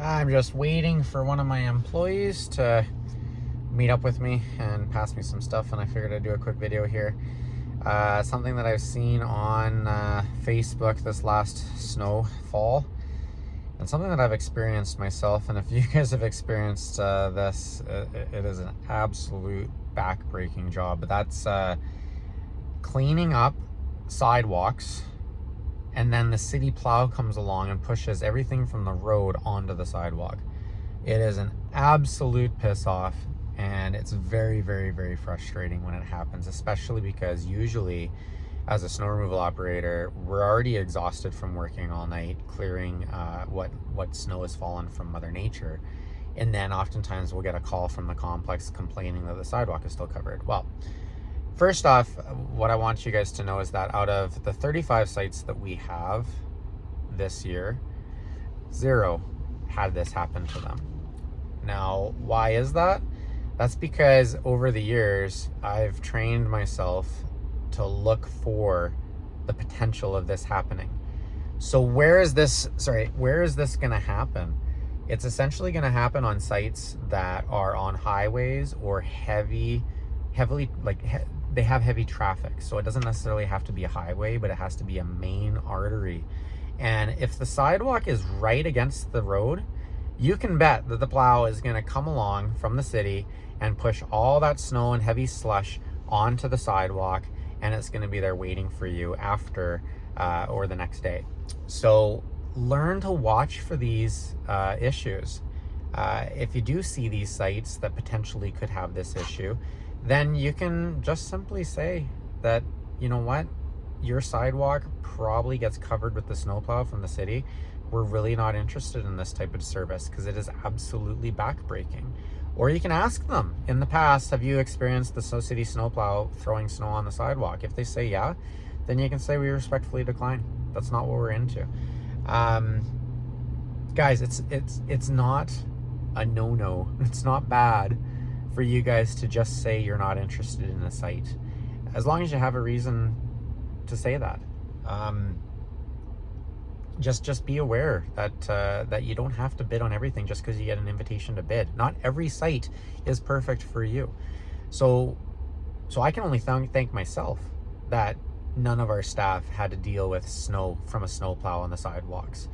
I'm just waiting for one of my employees to meet up with me and pass me some stuff, and I figured I'd do a quick video here. Something that I've seen on Facebook this last snowfall, and something that I've experienced myself. And if you guys have experienced this, it is an absolute back-breaking job. But that's cleaning up sidewalks, and then the city plow comes along and pushes everything from the road onto the sidewalk. It is an absolute piss off, and it's very, very, very frustrating when it happens, especially because usually as a snow removal operator, we're already exhausted from working all night clearing what snow has fallen from Mother Nature. And then oftentimes we'll get a call from the complex complaining that the sidewalk is still covered. Well, first off, what I want you guys to know is that out of the 35 sites that we have this year, 0 had this happen to them. Now, why is that? That's because over the years, I've trained myself to look for the potential of this happening. So where is this going to happen? It's essentially going to happen on sites that are on highways or heavily, they have heavy traffic. So it doesn't necessarily have to be a highway, but it has to be a main artery. And if the sidewalk is right against the road, you can bet that the plow is going to come along from the city and push all that snow and heavy slush onto the sidewalk, and it's going to be there waiting for you after or the next day. So learn to watch for these issues. If you do see these sites that potentially could have this issue, then you can just simply say that, you know what, your sidewalk probably gets covered with the snowplow from the city. We're really not interested in this type of service because it is absolutely backbreaking. Or you can ask them, in the past, have you experienced the city snowplow throwing snow on the sidewalk? If they say yeah, then you can say we respectfully decline. That's not what we're into. Guys, it's not a no-no. It's not bad for you guys to just say you're not interested in a site, as long as you have a reason to say that. Just be aware that you don't have to bid on everything just because you get an invitation to bid. Not every site is perfect for you. So I can only thank myself that none of our staff had to deal with snow from a snowplow on the sidewalks.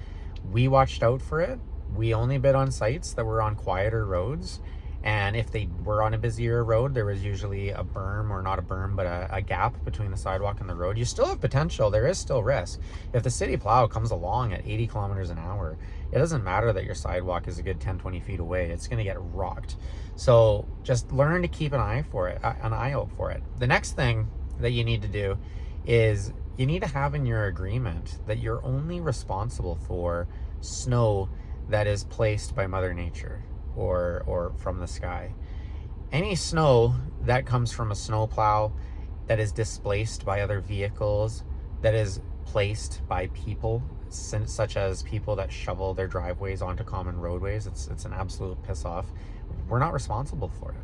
We watched out for it. We only bid on sites that were on quieter roads. And if they were on a busier road, there was usually a berm, or not a berm, but a gap between the sidewalk and the road. You still have potential. There is still risk. If the city plow comes along at 80 kilometers an hour, it doesn't matter that your sidewalk is a good 10, 20 feet away. It's going to get rocked. So just learn to keep an eye out for it. The next thing that you need to do is you need to have in your agreement that you're only responsible for snow that is placed by Mother Nature or from the sky. Any snow that comes from a snowplow that is displaced by other vehicles, that is placed by people, such as people that shovel their driveways onto common roadways, it's an absolute piss off. We're not responsible for it.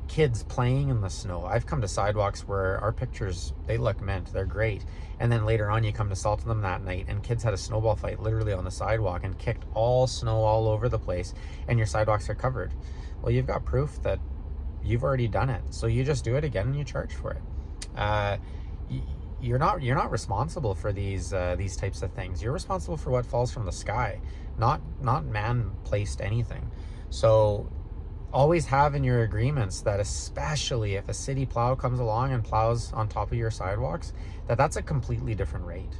Kids playing in the snow. I've come to sidewalks where our pictures, they look mint, they're great. And then later on you come to salt them that night and kids had a snowball fight literally on the sidewalk and kicked all snow all over the place, and your sidewalks are covered. Well, you've got proof that you've already done it. So you just do it again and you charge for it. You're not responsible for these types of things. You're responsible for what falls from the sky, not man-placed anything. So always have in your agreements that, especially if a city plow comes along and plows on top of your sidewalks, that's a completely different rate.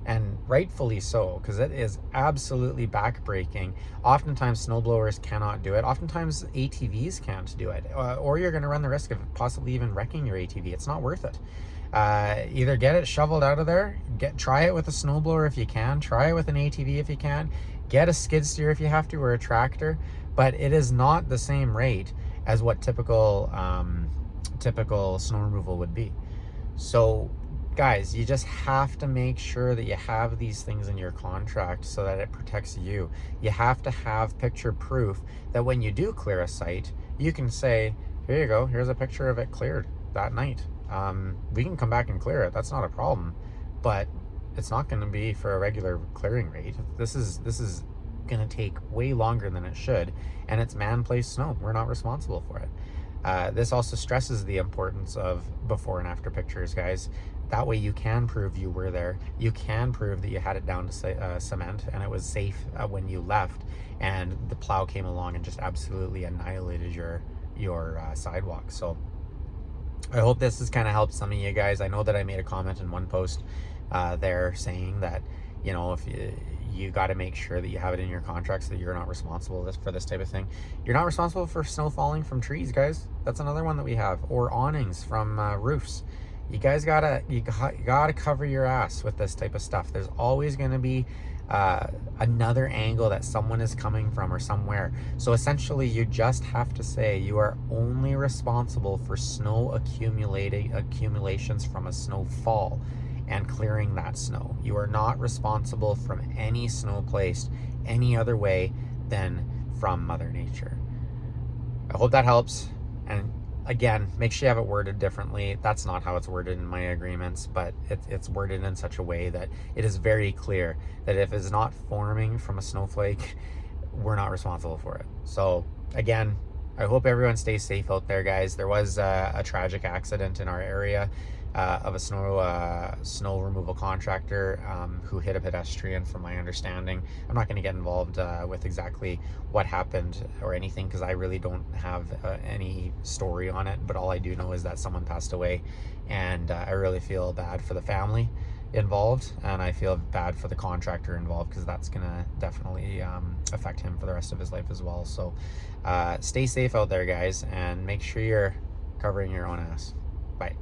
And rightfully so, because it is absolutely backbreaking. Oftentimes snowblowers cannot do it. Oftentimes ATVs can't do it, or you're going to run the risk of possibly even wrecking your ATV. It's not worth it. Either get it shoveled out of there, try it with a snowblower if you can, try it with an ATV if you can, get a skid steer if you have to, or a tractor. But it is not the same rate as what typical snow removal would be. So guys, you just have to make sure that you have these things in your contract so that it protects you. You have to have picture proof that when you do clear a site, you can say, here you go, here's a picture of it cleared that night. We can come back and clear it. That's not a problem, but it's not going to be for a regular clearing rate. This is going to take way longer than it should, and it's man-placed snow. We're not responsible for it. This also stresses the importance of before and after pictures, guys. That way you can prove you were there. You can prove that you had it down to cement and it was safe when you left, and the plow came along and just absolutely annihilated your sidewalk. So I hope this has kind of helped some of you guys. I know that I made a comment in one post there saying that, you know, if you got to make sure that you have it in your contract so that you're not responsible for this type of thing. You're not responsible for snow falling from trees, guys. That's another one that we have, or awnings from roofs. You guys gotta cover your ass with this type of stuff. There's always going to be another angle that someone is coming from or somewhere. So essentially you just have to say you are only responsible for snow accumulations from a snowfall and clearing that snow. You are not responsible from any snow placed any other way than from Mother Nature. I hope that helps. And again, make sure you have it worded differently. That's not how it's worded in my agreements, but it's worded in such a way that it is very clear that if it's not forming from a snowflake, we're not responsible for it. So again, I hope everyone stays safe out there, guys. There was a tragic accident in our area of a snow removal contractor who hit a pedestrian, from my understanding. I'm not going to get involved with exactly what happened or anything, because I really don't have any story on it, but all I do know is that someone passed away, and I really feel bad for the family involved, and I feel bad for the contractor involved, because that's going to definitely affect him for the rest of his life as well. So stay safe out there, guys, and make sure you're covering your own ass. Bye.